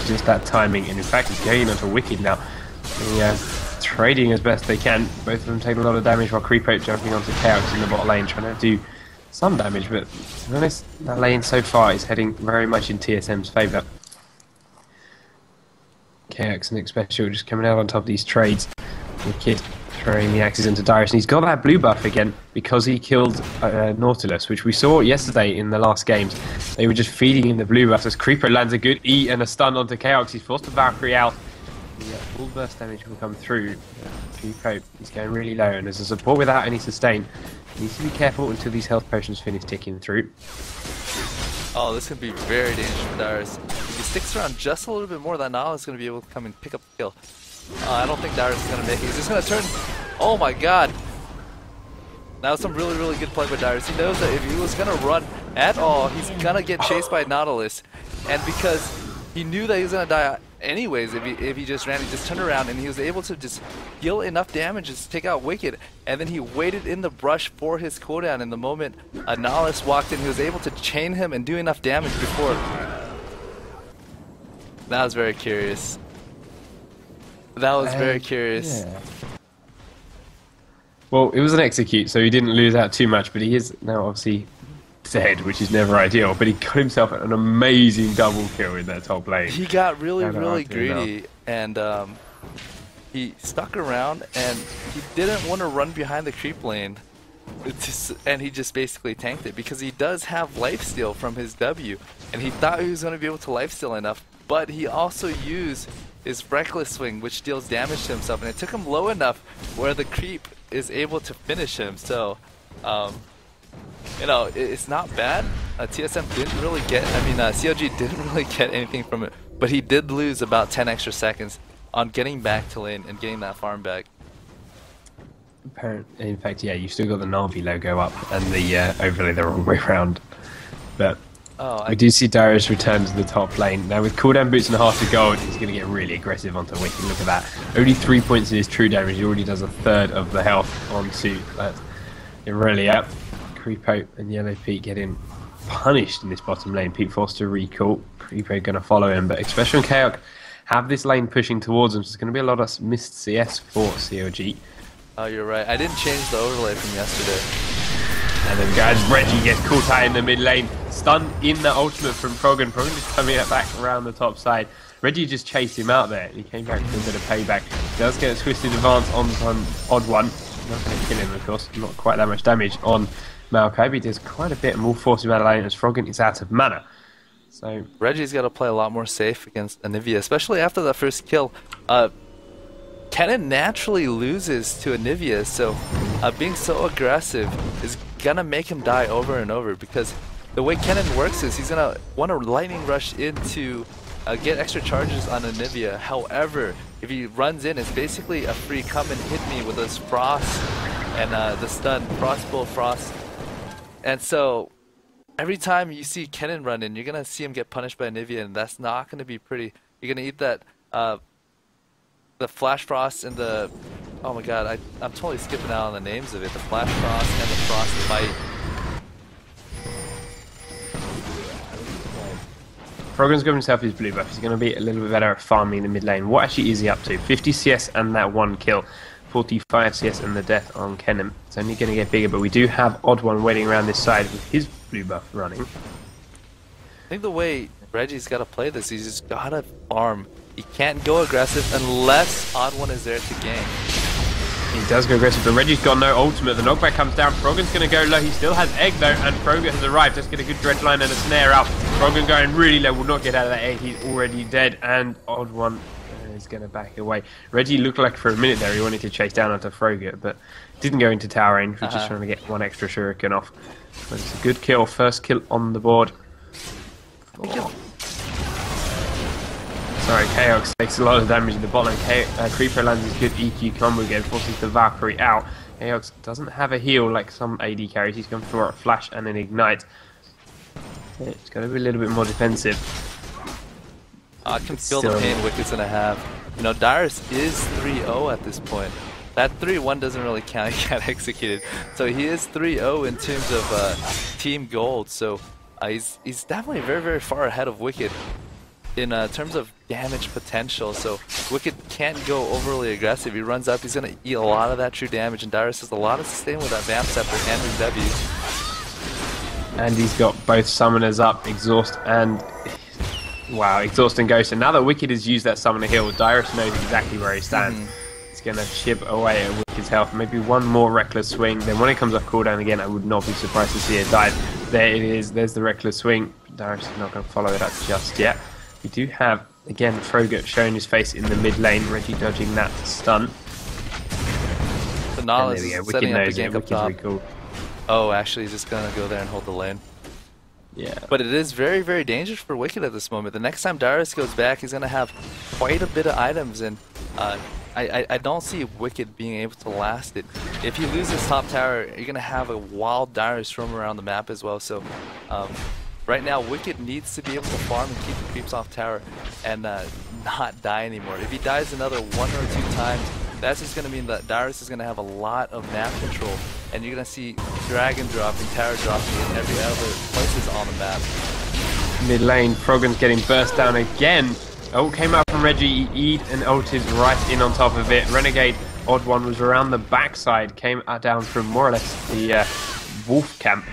just that timing. And in fact, he's going onto Wicked now. Trading as best they can. Both of them take a lot of damage while Creepo jumping onto Chaos in the bot lane, trying to do some damage. But to be honest, that lane so far is heading very much in TSM's favour. Chaos and Special just coming out on top of these trades. Wicked throwing the axes into Darius, and he's got that blue buff again because he killed Nautilus, which we saw yesterday in the last games. They were just feeding him the blue buff as Creeper lands a good E and a stun onto Chaos. He's forced the Valkyrie out. Yeah, full burst damage will come through. Creeper, he's going really low, and as a support without any sustain, he needs to be careful until these health potions finish ticking through. Oh, this could be very dangerous for Darius. If he sticks around just a little bit more, that Nala is going to be able to come and pick up the kill. I don't think Darius is going to make it. He's just going to turn. Oh my god. That was some really, really good play by Darius. He knows that if he was going to run at all, he's going to get chased by Nautilus. And because he knew that he was going to die anyways, if he just ran, he just turned around and he was able to just deal enough damage to take out Wicked. And then he waited in the brush for his cooldown. And the moment Nautilus walked in, he was able to chain him and do enough damage before. That was very curious. That was very curious. Yeah. Well, it was an execute, so he didn't lose out too much, but he is now obviously dead, which is never ideal. But he got himself an amazing double kill in that top lane. He got really, really greedy, and he stuck around, and he didn't want to run behind the creep lane. And he just basically tanked it because he does have lifesteal from his W, and he thought he was going to be able to lifesteal enough, but he also used his reckless swing, which deals damage to himself, and it took him low enough where the creep is able to finish him. So, you know, it's not bad. TSM didn't really get, CLG didn't really get anything from it, but he did lose about 10 extra seconds on getting back to lane and getting that farm back. In fact, yeah, you've still got the Na'Vi logo up and the overlay the wrong way around. But we do see Darius return to the top lane. Now with cooldown boots and a heart of gold, he's going to get really aggressive onto Wicked. Look at that. Only 3 points in his true damage. He already does a third of the health onto Irelia. Creepo and Yellow Pete getting punished in this bottom lane. Pete forced to recall. Creepo going to follow him, but Expression and Chaos have this lane pushing towards him, so there's going to be a lot of missed CS for CLG. Oh, you're right. I didn't change the overlay from yesterday. And then guys, Reggie gets caught out in the mid lane. Stunned in the ultimate from Progan. Progan just coming back around the top side. Reggie just chased him out there. He came back for a bit of payback. He does get a twisted advance on Odd One. Not going to kill him, of course. Not quite that much damage on Maokai. He does quite a bit and will force him out of lane as Progan is out of mana. So Reggie's got to play a lot more safe against Anivia, especially after that first kill. Kennen naturally loses to Anivia, so being so aggressive is gonna make him die over and over, because the way Kennen works is he's gonna want to lightning rush in to get extra charges on Anivia. However, if he runs in, it's basically a free come and hit me with this frost and the stun, frostbolt, frost. And so every time you see Kennen run in, you're gonna see him get punished by Anivia, and that's not gonna be pretty. You're gonna eat that the flash frost and the, oh my god, I'm totally skipping out on the names of it. The flash frost and the frost bite. Progan's got himself his blue buff. He's going to be a little bit better at farming the mid lane. What actually is he up to? 50 CS and that one kill. 45 CS and the death on Kennen. It's only going to get bigger, but we do have Odd One waiting around this side with his blue buff running. I think the way Reggie's got to play this, he's just got to farm. He can't go aggressive unless Odd One is there to gank. He does go aggressive, but Reggie's got no ultimate. The knockback comes down. Progan's going to go low. He still has egg though, and Progan has arrived. Just get a good dredge line and a snare out. Progan going really low. Will not get out of that egg. He's already dead, and Odd One is going to back away. Reggie looked like for a minute there he wanted to chase down onto Froger, but didn't go into tower range. We're just trying to get one extra shuriken off. But it's a good kill. First kill on the board. Sorry, Chaos takes a lot of damage in the bottom. Creeper lands his good EQ combo again, forces the Valkyrie out. Chaos doesn't have a heal like some AD carries. He's going for a flash and an ignite. It's going to be a little bit more defensive. I can feel the pain Wicked's going to have. You know, Darius is 3-0 at this point. That 3-1 doesn't really count. He got executed. So he is 3-0 in terms of team gold. So he's definitely very, very far ahead of Wicked. in terms of damage potential. So Wicked can't go overly aggressive. He runs up, he's going to eat a lot of that true damage, and Dyrus has a lot of sustain with that Vamp Scepter and his W. And he's got both summoners up, Exhaust and... Wow, Exhaust and Ghost. And now that Wicked has used that summoner heal, Dyrus knows exactly where he stands. He's going to chip away at Wicked's health. Maybe one more Reckless Swing. Then when it comes off cooldown again, I would not be surprised to see it dive. There it is. There's the Reckless Swing. Dyrus is not going to follow it up just yet. We do have, again, Frogger showing his face in the mid lane. Reggie dodging that stun. The Nihilus is setting up the gank up top. Cool. Oh, actually, he's just going to go there and hold the lane. Yeah. But it is very, very dangerous for Wicked at this moment. The next time Dyrus goes back, he's going to have quite a bit of items, and I don't see Wicked being able to last it. If he loses top tower, you're going to have a wild Dyrus roam around the map as well. So right now, Wicked needs to be able to farm and keep the creeps off tower and not die anymore. If he dies another 1 or 2 times, that's just going to mean that Dyrus is going to have a lot of map control, and you're going to see Dragon dropping, Tower dropping in every other places on the map. Mid lane, Froggen's getting burst down again. Oh, came out from Reggie, Eid and ulted right in on top of it. Renegade, Odd One was around the backside, came down from more or less the wolf camp,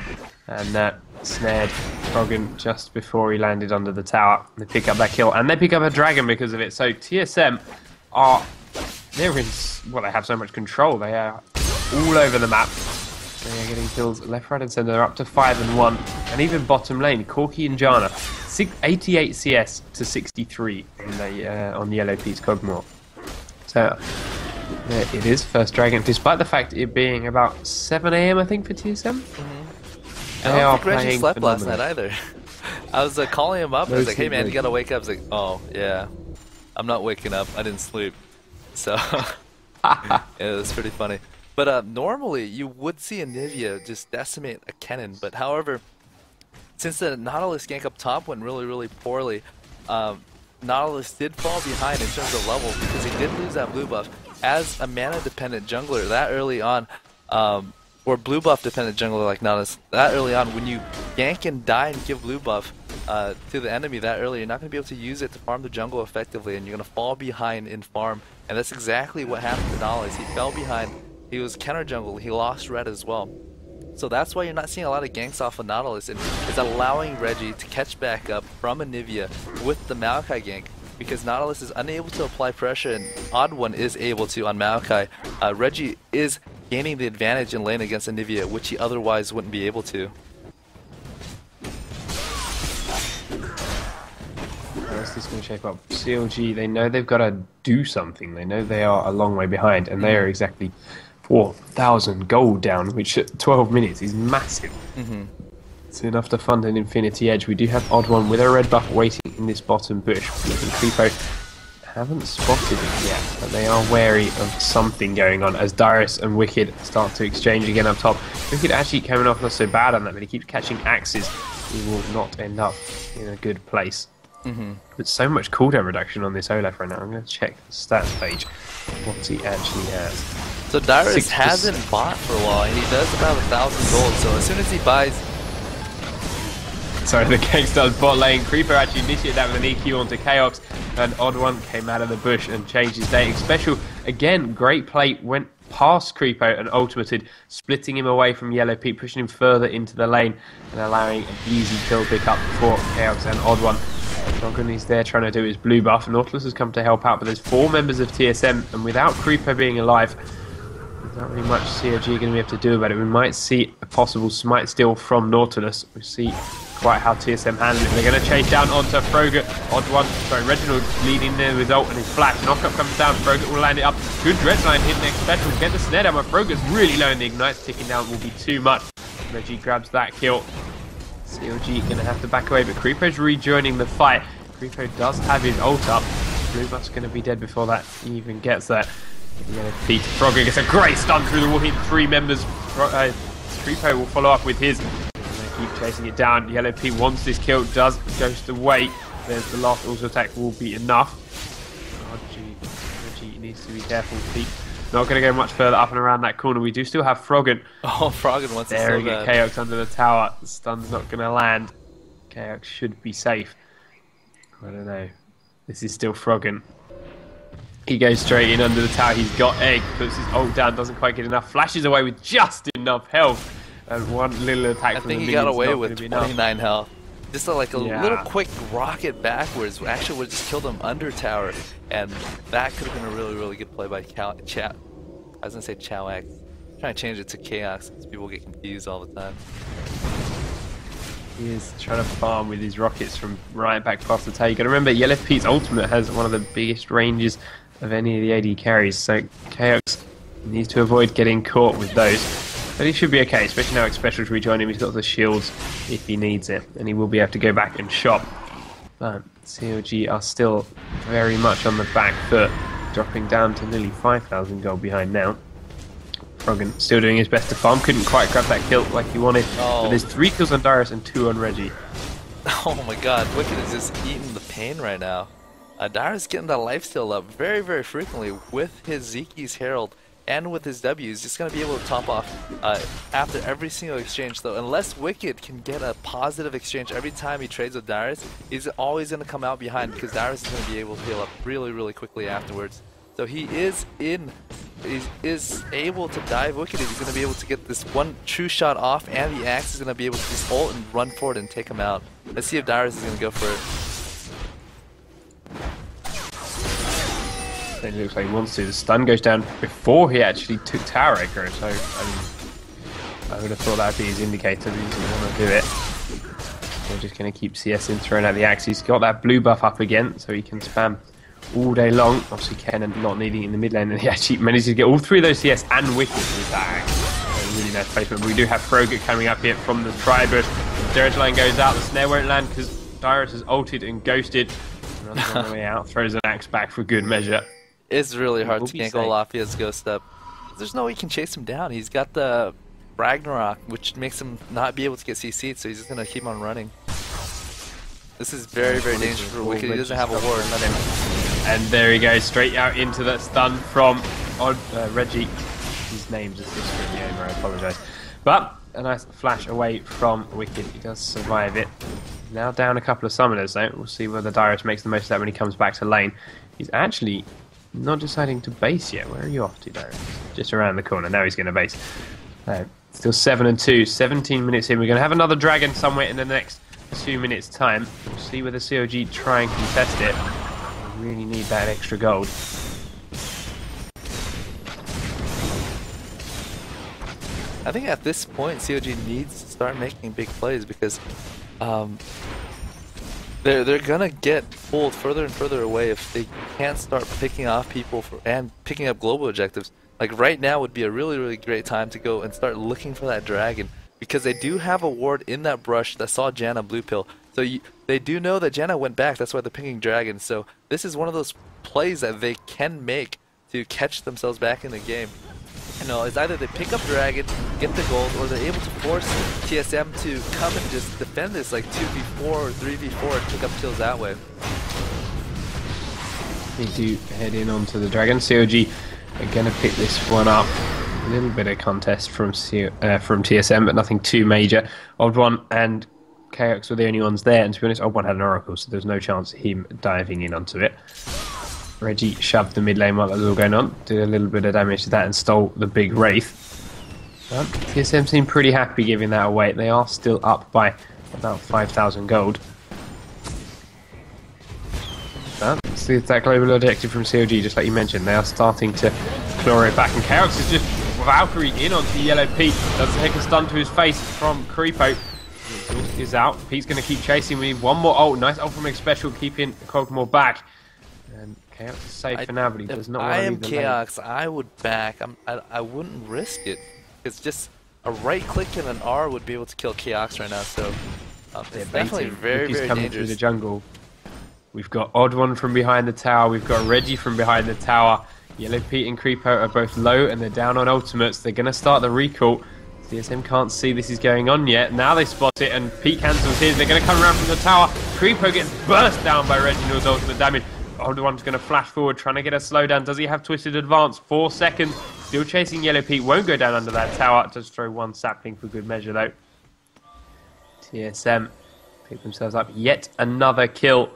and snared Froggen just before he landed under the tower. They pick up that kill, and they pick up a dragon because of it. So TSM are... They're in... Well, they have so much control. They are all over the map. They are getting kills left, right, and centre. They're up to 5 and 1. And even bottom lane, Corki and Jana, 88 CS to 63 on Yellow Pete's Cogmore. So there it is, first dragon. Despite the fact it being about 7 AM, I think, for TSM. I don't think Reggie slept last night either. I was calling him up. I was like, "Hey man, you gotta wake up." I was like, "Oh yeah, I'm not waking up. I didn't sleep." So yeah, it was pretty funny. But normally you would see Anivia just decimate a cannon, but however, since the Nautilus gank up top went really, really poorly, Nautilus did fall behind in terms of level because he did lose that blue buff. As a mana-dependent jungler that early on, or blue buff dependent jungler like Nautilus, that early on, when you gank and die and give blue buff to the enemy that early, you're not going to be able to use it to farm the jungle effectively, and you're going to fall behind in farm. And that's exactly what happened to Nautilus. He fell behind, he was counter jungle, he lost red as well. So that's why you're not seeing a lot of ganks off of Nautilus, and it's allowing Reggie to catch back up from Anivia with the Maokai gank, because Nautilus is unable to apply pressure and Odd One is able to on Maokai. Reggie is gaining the advantage in lane against Anivia, which he otherwise wouldn't be able to. How's this going to shape up? CLG, they know they've got to do something. They know they are a long way behind, and they are exactly 4,000 gold down, which at 12 minutes is massive. It's enough to fund an Infinity Edge. We do have Odd One with a red buff waiting in this bottom bush. And Creepo haven't spotted it yet, but they are wary of something going on as Dyrus and Wicked start to exchange again up top. Wicked actually coming off not so bad on that, but he keeps catching axes. He will not end up in a good place. With so much cooldown reduction on this Olaf right now. I'm going to check the stats page, what he actually has. So Dyrus hasn't bought for a while, and he does about 1,000 gold, so as soon as he buys... Sorry, the Gangstar's bot lane. Creeper actually initiated that with an EQ onto Chaos, and Odd One came out of the bush and changed his dating special. Again, great play, went past Creepo and ultimated, splitting him away from Yellow Pete, pushing him further into the lane and allowing an easy kill pick up for Chaos and Odd One. Doggin is there trying to do his blue buff. Nautilus has come to help out, but there's 4 members of TSM, and without Creepo being alive, there's not really much CLG going to be able to do about it. We might see a possible smite steal from Nautilus. We'll see quite how TSM handle it. They're going to chase down onto Frogger. Odd One, sorry, Reginald leading the result, and his flash knockup comes down. Frogger will land it up. Good Dreadline hit next special. Get the snare down, but Frogger's really low, and the ignites ticking down will be too much. Reggie grabs that kill. CLG going to have to back away, but Creepo's rejoining the fight. Creepo does have his ult up. Blue buff's going to be dead before that even gets there. Pete Frogger gets a great stun through the wall, hit 3 members. Creepo will follow up with his. They keep chasing it down. Yellow Pete wants this kill, does ghost away. There's the last auto attack, will be enough. Reggie needs to be careful. Pete not going to go much further up and around that corner. We do still have Froggen. Oh, Froggen wants to there we get Chaos under the tower. The stun's not going to land. Chaos should be safe. I don't know. This is still Froggen. He goes straight in under the tower. He's got egg. Puts his ult down. Doesn't quite get enough. Flashes away with just enough health. And one little attack from the minions. I think he got away with 29 health. Just like a little quick rocket backwards actually would have just killed him under tower. And that could have been a really, really good play by I was going to say Chowax. I'm trying to change it to Chaos because people get confused all the time. He is trying to farm with his rockets from right back past the tower. You got to remember, Yellow Pete's ultimate has one of the biggest ranges of any of the AD carries, so Chaos needs to avoid getting caught with those. But he should be okay, especially now Special to rejoin him. He's got the shields if he needs it, and he will be able to go back and shop. But CLG are still very much on the back foot, dropping down to nearly 5,000 gold behind now. Froggen still doing his best to farm, couldn't quite grab that kill like he wanted. But there's 3 kills on Darius and 2 on Reggie. Oh my god, Wicked is just eating the pain right now. Darius getting that lifesteal up very, very frequently with his Zeki's Herald and with his W. He's just going to be able to top off after every single exchange though. Unless Wicked can get a positive exchange every time he trades with Darius, he's always going to come out behind because Darius is going to be able to heal up really, really quickly afterwards. So he is able to dive Wicked. He's going to be able to get this one true shot off, and the Axe is going to be able to just ult and run forward and take him out. Let's see if Darius is going to go for it. It looks like he wants to. The stun goes down before he actually took Tower Echo, so I would have thought that would be his indicator that he doesn't want to do it. We're just going to keep CS in, throwing out the Axe. He's got that blue buff up again, so he can spam all day long. Obviously Kennen not needing it in the mid lane, and he actually managed to get all 3 of those CS and Wicked with that Axe. Really nice placement. But we do have Froggen coming up here from the Tribush. The Dirge line goes out, the snare won't land because Darius has ulted and ghosted. Runs all the way out, throws an Axe back for good measure. It's really hard to gank Olaf. He has Ghost up. There's no way he can chase him down. He's got the Ragnarok, which makes him not be able to get CC'd, so he's just going to keep on running. This is very, very dangerous for Wicked. He doesn't have a ward. And there he goes, straight out into that stun from Reggie. His name's just skipping over, I apologise. But a nice flash away from Wicked. He does survive it. Now down a couple of summoners though. We'll see whether Darius makes the most of that when he comes back to lane. He's actually not deciding to base yet. Where are you off to, Darius? Just around the corner. Now he's going to base. Still 7-2. 17 minutes in. We're going to have another dragon somewhere in the next 2 minutes time. We'll see whether CLG try and contest it. We really need that extra gold. I think at this point CLG needs to start making big plays because they're gonna get pulled further and further away if they can't start picking off people and picking up global objectives. Like right now would be a really, really great time to go and start looking for that dragon, because they do have a ward in that brush that saw Janna blue pill. So they do know that Janna went back, that's why they're picking dragons. So this is one of those plays that they can make to catch themselves back in the game. You know, it's either they pick up dragon, get the gold, or they're able to force TSM to come and just defend this like 2v4 or 3v4 and pick up kills that way. They do head in onto the dragon. CLG are going to pick this one up. A little bit of contest from TSM, but nothing too major. Old One and Chaos were the only ones there, and to be honest, Old One had an Oracle, so there's no chance of him diving in onto it. Reggie shoved the mid lane while that was all going on, did a little bit of damage to that and stole the big Wraith. But TSM seem pretty happy giving that away. They are still up by about 5,000 gold. But see that global objective from CLG, just like you mentioned, they are starting to claw it back, and Chaos is just Valkyrie in onto Yellow Pete. Does take a stun to his face from Creepo. Is out. Pete's going to keep chasing. We need one more ult. Nice ult from Special, keeping Kog'Maw back. And Chaos is safe for now, but he does not want to leave the lane. Chaos, I would back. I wouldn't risk it. It's just a right click and an R would be able to kill Chaos right now. So it's definitely very, very coming dangerous. Through the jungle. We've got Odd One from behind the tower. We've got Reggie from behind the tower. Yellow Pete and Creepo are both low, and they're down on ultimates. They're going to start the recall. TSM can't see this is going on yet. Now they spot it, and Pete cancels his. They're going to come around from the tower. Creepo gets burst down by Reginald's ultimate damage. Old One's going to flash forward, trying to get a slowdown. Does he have Twisted Advance? 4 seconds. Still chasing Yellow Pete. Won't go down under that tower. Just throw one sapling for good measure, though. TSM pick themselves up yet another kill.